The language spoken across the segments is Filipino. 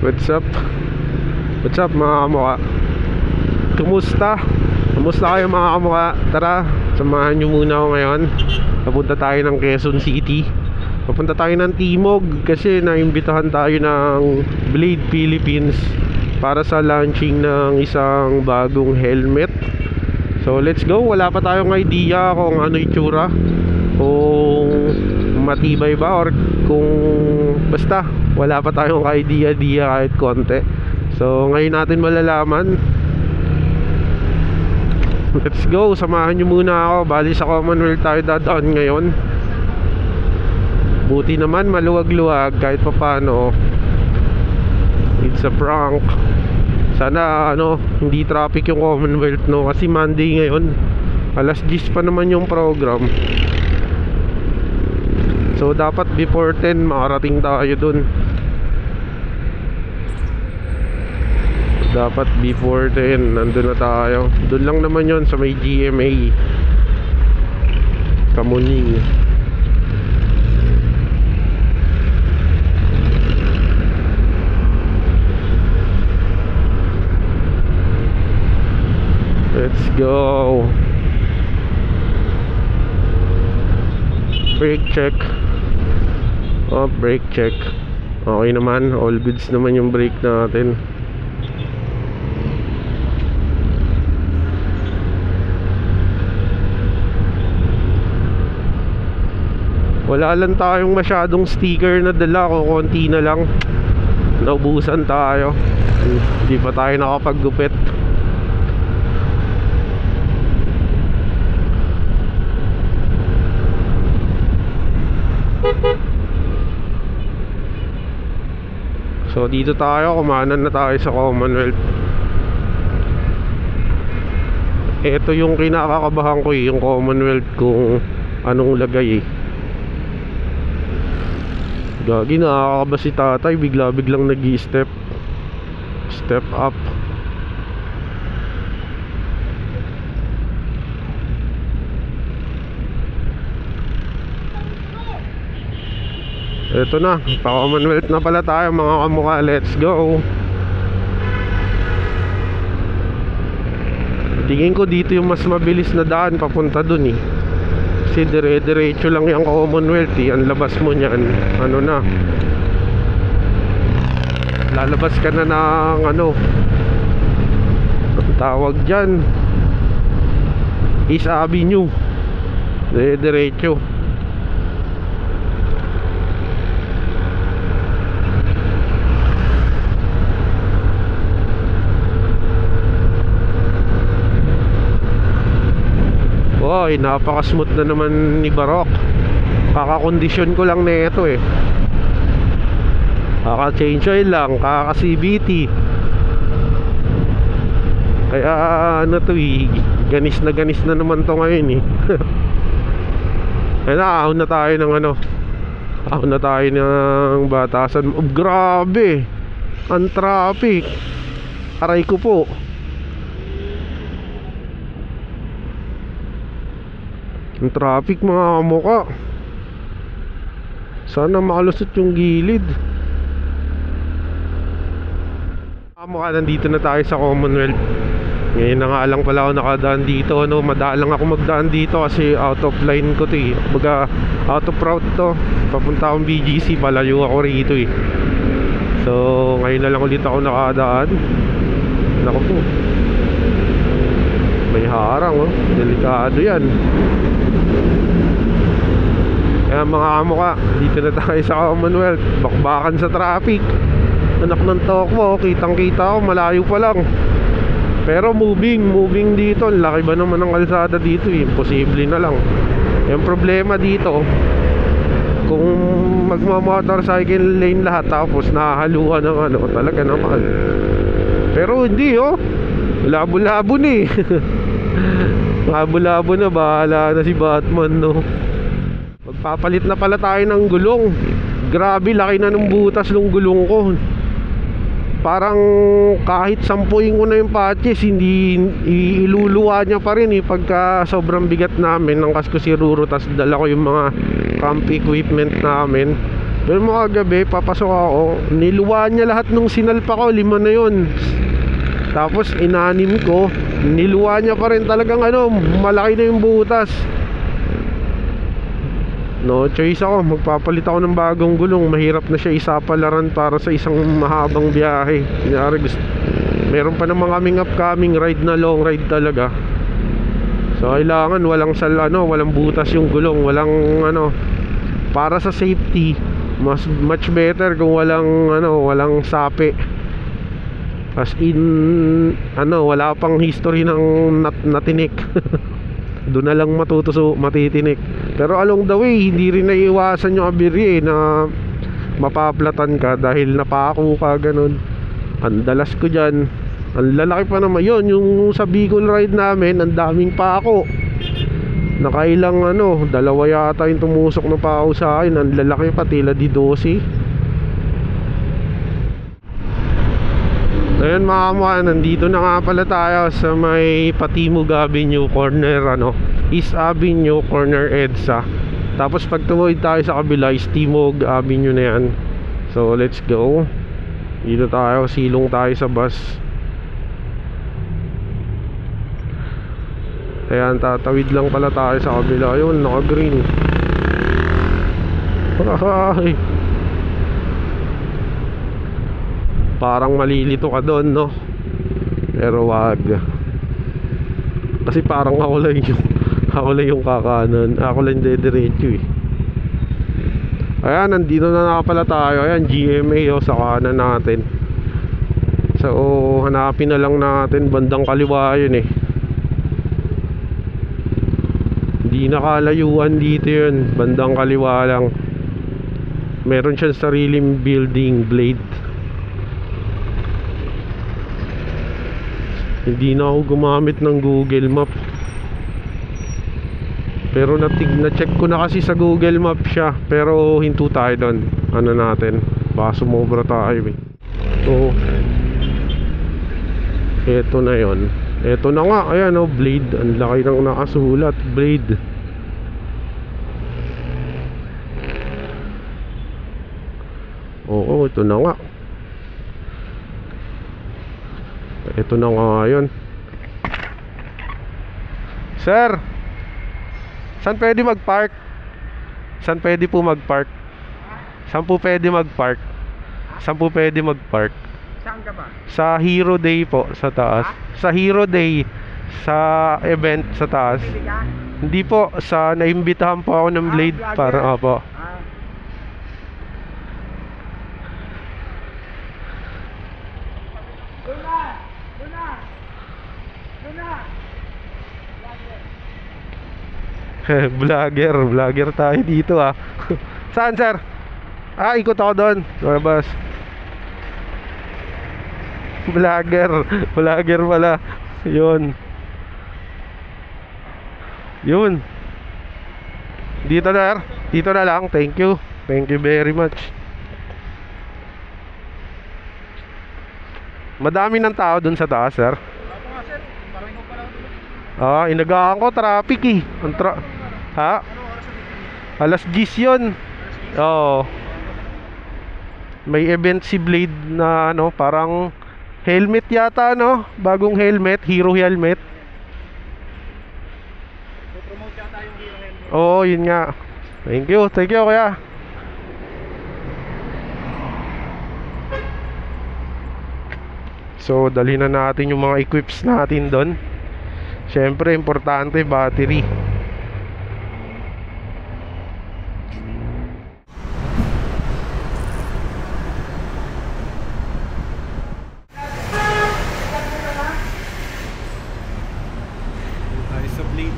What's up? What's up mga kamukha? Kumusta? Kumusta kayo mga kamukha? Tara, samahan nyo muna ako ngayon. Papunta tayo ng Quezon City. Papunta tayo ng Timog kasi naimbitahan tayo ng Blade Philippines para sa launching ng isang bagong helmet. So let's go. Wala pa tayong idea kung ano itsura, kung matibay ba, or kung basta wala pa tayong idea kahit konti. So ngayon natin malalaman. Let's go. Samahan nyo muna ako. Bali sa Commonwealth tayo dadaan ngayon. Buti naman maluwag-luwag kahit pa paano. It's a prank. Sana hindi traffic yung Commonwealth, no? Kasi Monday ngayon, alas 10 pa naman yung program. So dapat before 10 makarating tayo dun. Dapat before 10 nandun na tayo. Dun lang naman yon sa may GMA Kamuning. Let's go. Brake check. Oh, brake check. Okay naman, all goods naman yung brake natin. Wala lang tayong masyadong sticker na dala, konti na lang. Naubusan tayo. Hindi pa tayo nakapaggupit. So dito tayo, kumanan na tayo sa Commonwealth. Ito yung kinakakabahan ko yung Commonwealth, kung anong lagay Gagi, nakakaba si tatay, bigla-biglang nag-i-step up. Ito na, pa-Commonwealth na pala tayo mga kamukha. Let's go. Tingin ko dito yung mas mabilis na daan papunta dun kasi dire-diretso lang yung Commonwealth Ang labas mo niyan, na lalabas ka na ng ang tawag dyan, East Avenue. Dire-diretso. Oy, napaka-smooth na naman ni Barok. Kaka-kondisyon ko lang na ito kaka-change oil lang, kaka-CVT. Kaya ganis na naman to ngayon Kaya ahon na tayo ng ahon na tayo ng Batasan. Oh, grabe, ang traffic. Aray ko po. Ang traffic mga kamukha. Sana makalusot yung gilid. Kamukha, nandito na tayo sa Commonwealth. Ngayon na nga lang pala ako nakadaan dito. Madalang ako magdaan dito kasi out of line ko to Baga out of route to. Papunta akong BGC, palayo ako rito So ngayon na lang ulit ako nakadaan. Naku po, may harang delikado yan. Kaya mga kamukha, dito na tayo sa Commonwealth. Bakbakan sa traffic. Anak ng tokmo, kitang kita ko, malayo pa lang. Pero moving dito. Laki ba naman ng kalsada dito Imposible na lang. Yung problema dito, kung magma-motorcycle lane lahat tapos nahahaluan ng talaga naman. Pero hindi labo-labo na labo-labo na, bahala na si Batman Magpapalit na pala tayo ng gulong. Grabe, laki na ng butas ng gulong ko. Parang kahit sampuin ko na yung patches, hindi iluluwa niya pa rin pagka sobrang bigat namin. Nangkas ko si Ruro, tas dala ko yung mga camp equipment namin. Pero mga gabi, papasok ako, niluwaan niya lahat nung sinalpa ko, 5 na yun. Tapos inanim ko, niluwaan niya pa rin talagang ano, malaki na yung butas. No choice ako, magpapalit ako ng bagong gulong. Mahirap na siya isapalaran para sa isang mahabang biyahe. Kunyari gusto, meron pa naman kaming upcoming ride na long ride talaga. So kailangan walang walang butas yung gulong, walang ano, para sa safety, much better kung walang sapi. As in wala pang history ng natinik. Doon na lang matitinik. Pero along the way, hindi rin naiiwasan yung aberya na mapaplatan ka dahil napako ka, ganun. Ang dalas ko dyan, ang lalaki pa naman yun. Yung sa Bicol ride namin, ang daming pako. Nakailang dalawa yata yung tumusok na pako sa akin. Ang lalaki pa, tila di 12. Ayun mga kamuha, nandito na nga pala tayo sa may Patimog Avenue corner, East Avenue corner EDSA. Tapos pag tumawid tayo sa kabila is Timog Avenue na yan. So let's go. Dito tayo, silong tayo sa bus. Ayan, tatawid lang pala tayo sa kabila. Ayun, naka green. Ay, parang malilito ka doon, no? Pero wag. Kasi parang ako lang yung kakanan. Ako lang dediretso eh. Ayan, nandito na pala tayo. Ayan, GMA sa kanan natin. So, hanapin na lang natin. Bandang kaliwa yun eh. Hindi nakalayuan dito yun. Bandang kaliwa lang. Meron siyang sariling building blade. Hindi na ako gumamit ng Google Map. Pero na-check ko na kasi sa Google Map siya. Pero hinto tayo doon. Natin, baka sumobra tayo eh. So eto na yon. Eto na nga, ayan blade. Ang laki ng nakasulat, blade. Oo, ito na nga. Ito na nga yun. Sir, saan pwede mag-park? Saan pwede po mag-park? Saan po pwede mag-park? Saan po pwede mag-park? Saan ka ba? Sa Hero Day po, sa taas. Sa Hero Day, sa event sa taas. Pili ka? Hindi po, sa naimbitahan po ako ng blade para po. Vlogger tayo dito ah. Saan sir? Ikot ako doon. Labas. Vlogger pala. Yun. Dito sir. Dito na lang. Thank you very much. Madami ng tao doon sa taas sir. Inagaan ko traffic eh. Ha? Alas 10 yun. Oo. May event si Blade na parang helmet yata bagong helmet, Hero helmet. Promote yata yung Hero helmet. Oo, yun nga. Thank you kuya. So dalhin na natin yung mga equips natin doon. Siyempre importante battery. Sa Blade.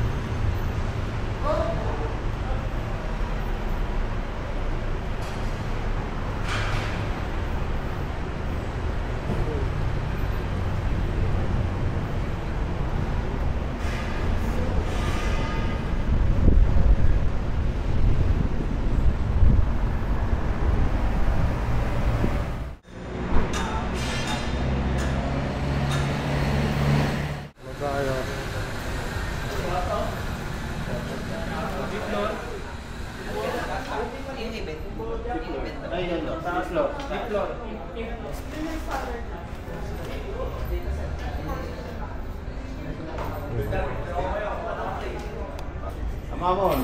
Mamon.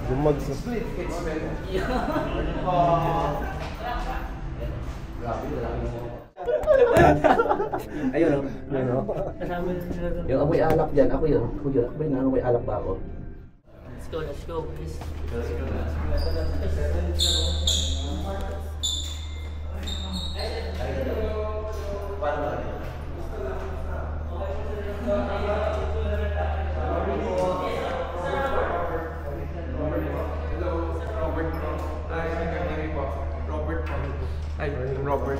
Gumag sa Ayun o. Yung amoy alak dyan, ako yun. Ako yun. Ako yun, amoy alak ba ako? Let's go, please. Robert.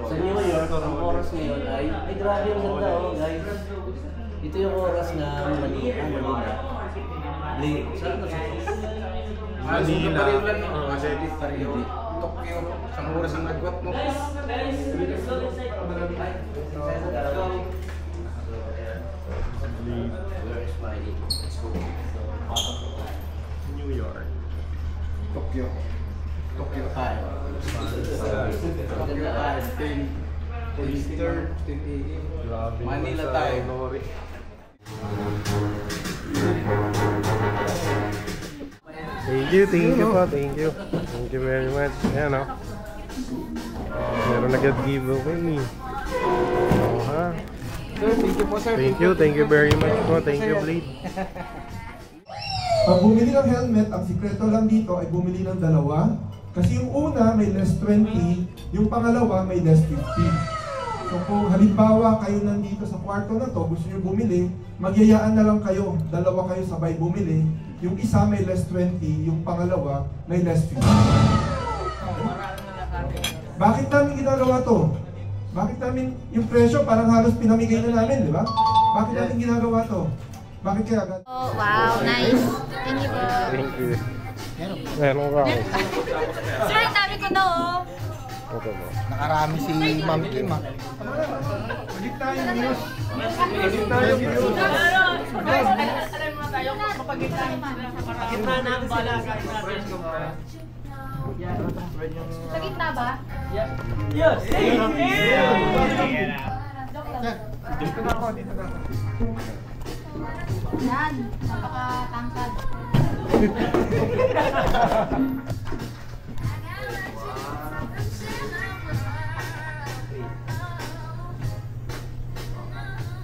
Sa New York, ang oras ngayon ay grabe ang ganda oh guys. Ito yung oras na Manila. Saan na siya? Manila. Edit pa rin. Tokyo. Isang oras ang nagwat mo. New York. Tokyo. Tokyo. Easter, 10 AM. Manila tayo. Thank you po, thank you. Thank you very much. Ayan o. Meron nag-giveaway. Ha? Sir, thank you po sir. Thank you very much po. Thank you, Blade. Pag bumili ng helmet, ang sikreto lang dito ay bumili ng dalawa. Kasi yung una may less 20, yung pangalawa may less 50. So kung halimbawa kayo nandito sa kwarto na to, gusto nyo bumili, magyayaan na lang kayo, dalawa kayo sabay bumili. Yung isa may less 20, yung pangalawa may less 50. Bakit namin ginagawa to? Bakit namin yung presyo parang halos pinamigay na namin, di ba? Bakit namin ginagawa to? Bakit kaya agad? Oh, wow, nice. Thank you po. Thank you. Meron ka ako. Sir, ang dami ko na oh. Ito mo. Nakarami si Ma'am Kim ah. Ulit tayo, news. Ulit tayo. Guys, alam mo tayo, kapag-gitna natin bala natin. Sa gitna ba? Yes! Dito na ako, dito na ako. Yan, napaka-tangkad.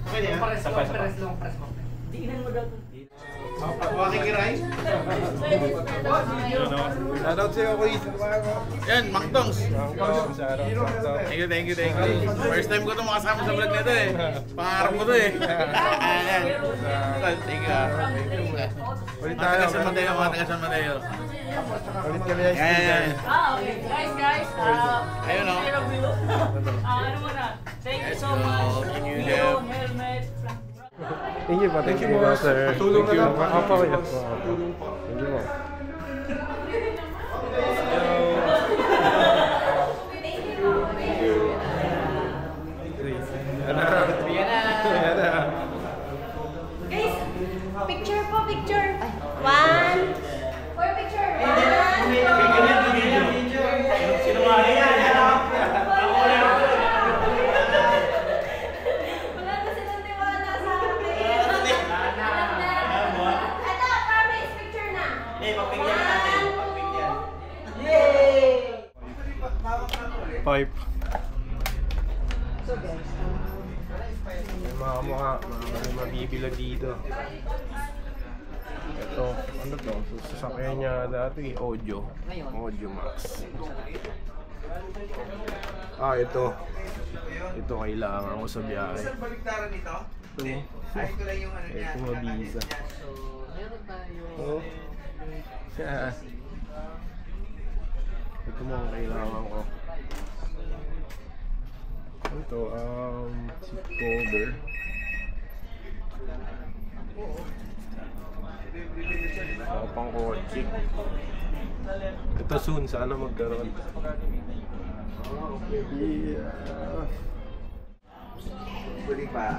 Press mo. Tingnan mo daw. Wakikiray? Shoutout sa'yo, Kuya. Yan, Macdongs. Thank you. First time ko ito makasama sa vlog nito eh. Pangarap ko ito eh. Ayan. Thank you. Ulit Mga tayo. taga San Mateo, mga taga San Mateo. Ulit kami guys. Ayan. Okay. Guys. Ayun o. Ano muna? Thank you so much. Thank you, Hero, Jeff. helmet. Thank you po, sir. Tulong na lang. Opo, kuya. Thank you po. Guys, picture po, picture. One. For picture. Wala na silang tiwala sa akin. Ito, promise, picture na. Pipe. May mga mukha, mga mabibila dito. Ito, ano to? Sasakyan niya dati, Audio Max. Ito. Ito kailangan ko sa biyahe. Ito mabisa. Oh. Ito mga kailangan ko. Ito, seat cover. Ako pang kotse. Ito soon, sana magkaroon. Yeah. Pwede pa.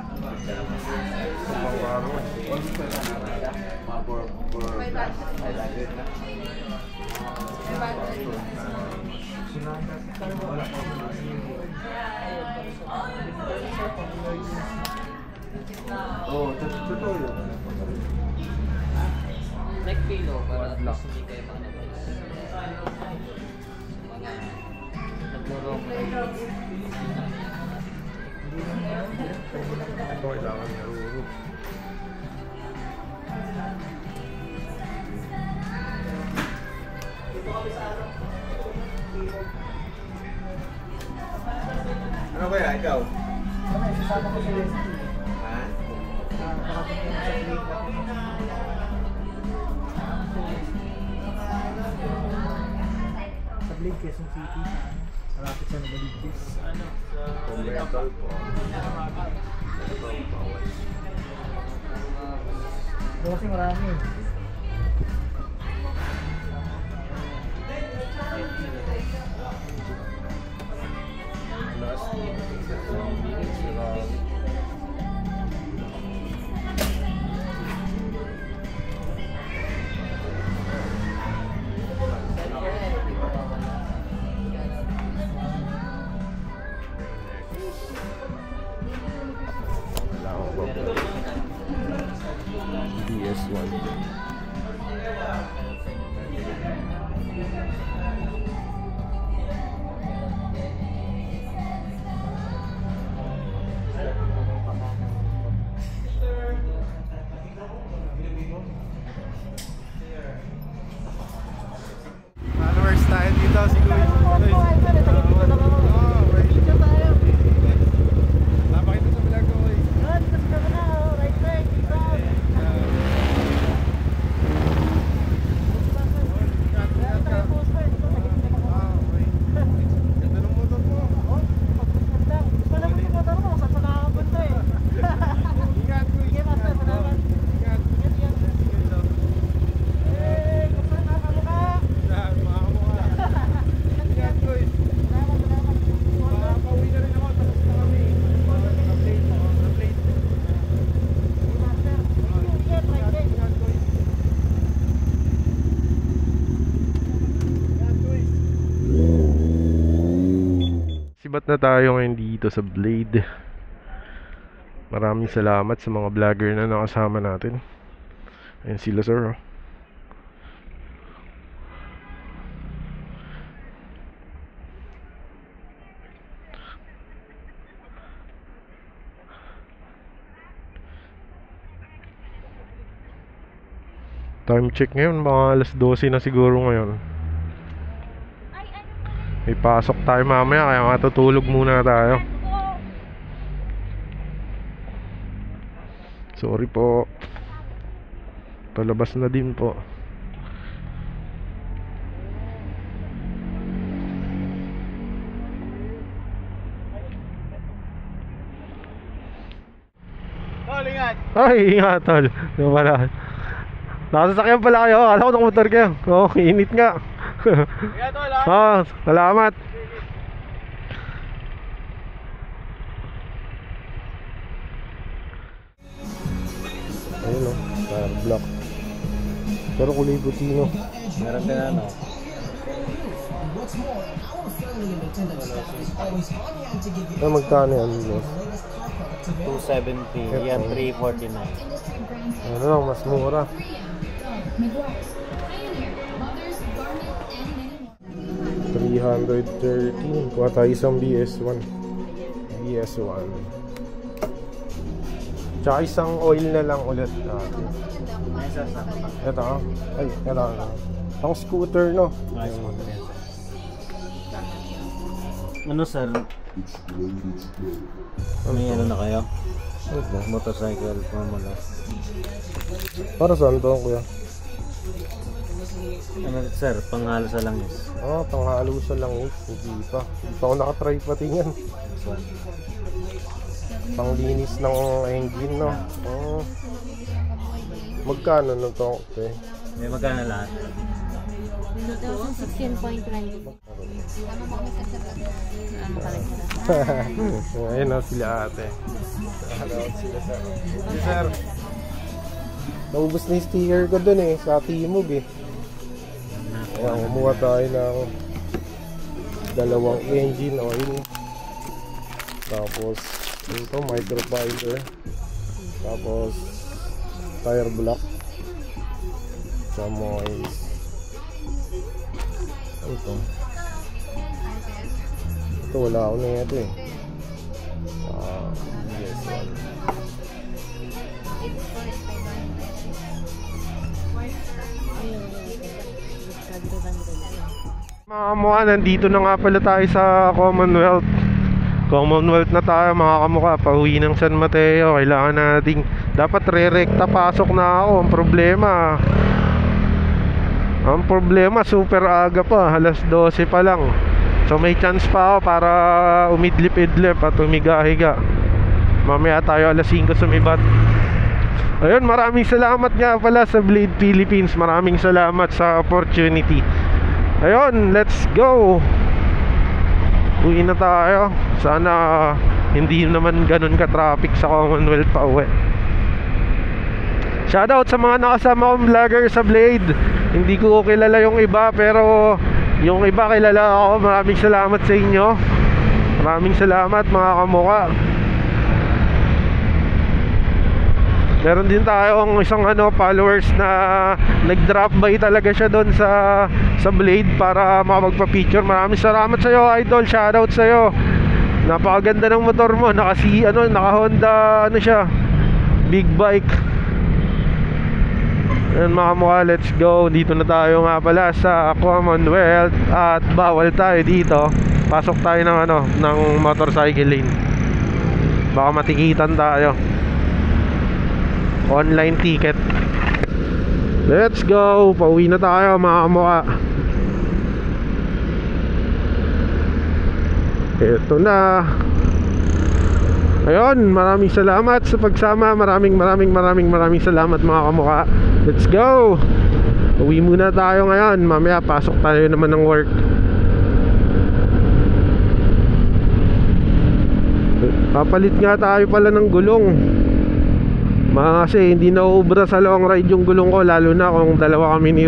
Oo, totoo yun. Neck pillow para at least hindi kayo nagmurong. Ito kailangan marunong. Ano kaya ikaw? Sasama ko si Leslie. Ha? Sa Blade, Quezon City. Malapit sa Nagaligis. Kung metal po. Ito, bawas. Ito kasi marami. Plastic. Ceramic. DS1. Followers tayo dito, si Kuya. Napakita sa vlog ko, Kuya. Sibat na tayo ngayon dito sa Blade. Maraming salamat sa mga vlogger na nakasama natin. Ayan sila, sir. Time check ngayon, mga alas 12 na siguro ngayon. May pasok tayo mamaya, kaya matutulog muna tayo. Sorry po. Palabas na din po. Tol, ingat! Ay, ingat tol. Yung pala. Nakasasakyan pala kayo. Akala ko nakamotor kayo. Oo, init nga. Ingat, tol, ha? Salamat. Ayun o, tire block. Pero kulay puti no. Meron din ano. Magkano yan, boss? 270. Yan, 349. Ano lang, mas mura. $313. Kuha tayo isang BS1. BS1. Tsaka isang oil na lang ulit natin. Ito ah. Ay, ito. Ang scooter no. Nice one. Ano sir? May ano na kayo? Motorcycle formula. Para saan to, kuya? Ano sir? Panghalo sa langis. Panghalo sa langis. Hindi pa. Hindi pa ako nakatry pati yan. Panglinis ng engine, no? Magkano na to? Okay. May magkano lahat? 2016.20. Ayun na sila ate. Shoutout sila sir. Yes, sir. Naubos na yung sticker ko dun eh, sa Timog eh. Ayan, kumuha tayo ng 2 engine oil. Tapos, ito, microfiber. Tapos, tire block. Samoy. Ito. Ito, wala ako na ito eh. Yes, one. Mga kamukha, nandito na nga pala tayo sa Commonwealth. Commonwealth na tayo mga kamukha. Pauwi ng San Mateo. Kailangan nating dapat re-recta pasok na ako. Ang problema super aga pa. Alas 12 pa lang. So may chance pa ako para umidlip-idlip at umiga-higa. Mamaya tayo alas 5 sumibat. Ayun, maraming salamat nga pala sa Blade Philippines. Maraming salamat sa opportunity. Ayun, let's go. Uwi na tayo. Sana hindi naman ganun ka-traffic sa Commonwealth pa uwi. Shoutout sa mga nakasama kong vlogger sa Blade. Hindi ko kilala yung iba, pero yung iba kilala ako. Maraming salamat sa inyo. Maraming salamat mga kamukha. Meron din tayong isang followers na nag-drop by talaga siya doon sa Blade para makapagpa-picture. Maraming salamat sa iyo, idol. Shoutout sa iyo. Napakaganda ng motor mo. Naka Honda siya. Big bike. Ayan mga mukha, let's go. Dito na tayo nga pala sa Commonwealth at bawal tayo dito. Pasok tayo ng motorcycle lane. Baka matikitan tayo. Online ticket. Let's go. Pauwi na tayo mga kamukha. Ito na. Ayun, maraming salamat sa pagsama. Maraming salamat mga kamukha. Let's go. Uwi muna tayo ngayon. Mamaya pasok tayo naman ng work. Papalit nga tayo pala ng gulong. Kasi hindi na ubra sa long ride yung gulong ko. Lalo na kung dalawa kami ni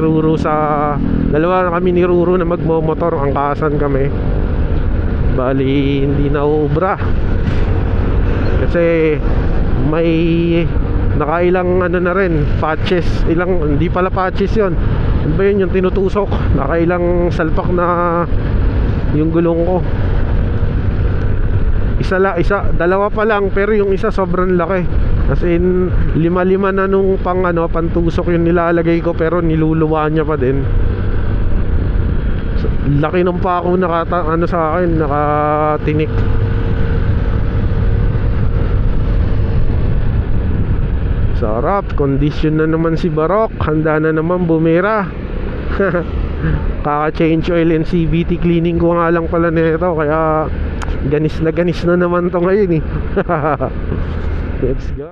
Ruru na magmomotor. Angkasan kami. Bali hindi na ubra. Kasi may nakailang na rin patches. Hindi pala patches yun. Ano ba yun yung tinutusok? Nakailang salpak na yung gulong ko. Dalawa pa lang, pero yung isa sobrang laki. As in 5 na nung pantusok yung nilalagay ko, pero niluluwaan niya pa din. Laki ng pako sa akin, nakatinik. Sarap, condition na naman si Barok. Handa na naman bumira. Kaka-change oil and CVT cleaning ko nga lang pala nito, kaya ganis na naman to ngayon eh. Let's go.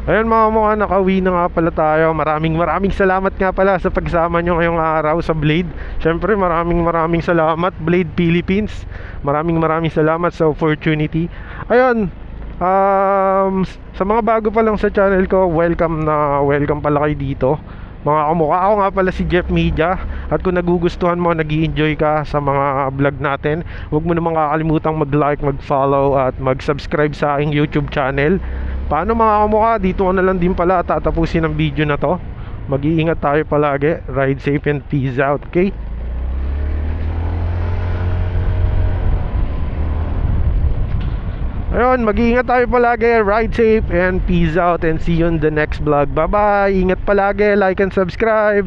Ayun mga mukha, nakauwi na nga pala tayo. Maraming salamat nga pala sa pagsama nyo ngayong araw sa Blade. Syempre maraming salamat Blade Philippines. Maraming salamat sa opportunity. Ayun, sa mga bago pa lang sa channel ko, welcome pala kayo dito mga kamukha. Ako nga pala si Jeff Media. At kung nagugustuhan mo, nag-i-enjoy ka sa mga vlog natin, huwag mo namang kakalimutang mag-like, mag-follow at mag-subscribe sa aking YouTube channel. Paano mga kamukha, dito ko na lang din pala tatapusin ang video na to. Mag-iingat tayo palagi. Ride safe and peace out, okay? Ayun, mag-iingat tayo palagi. Ride safe and peace out, and see you in the next vlog. Bye bye. Ingat palagi, like and subscribe.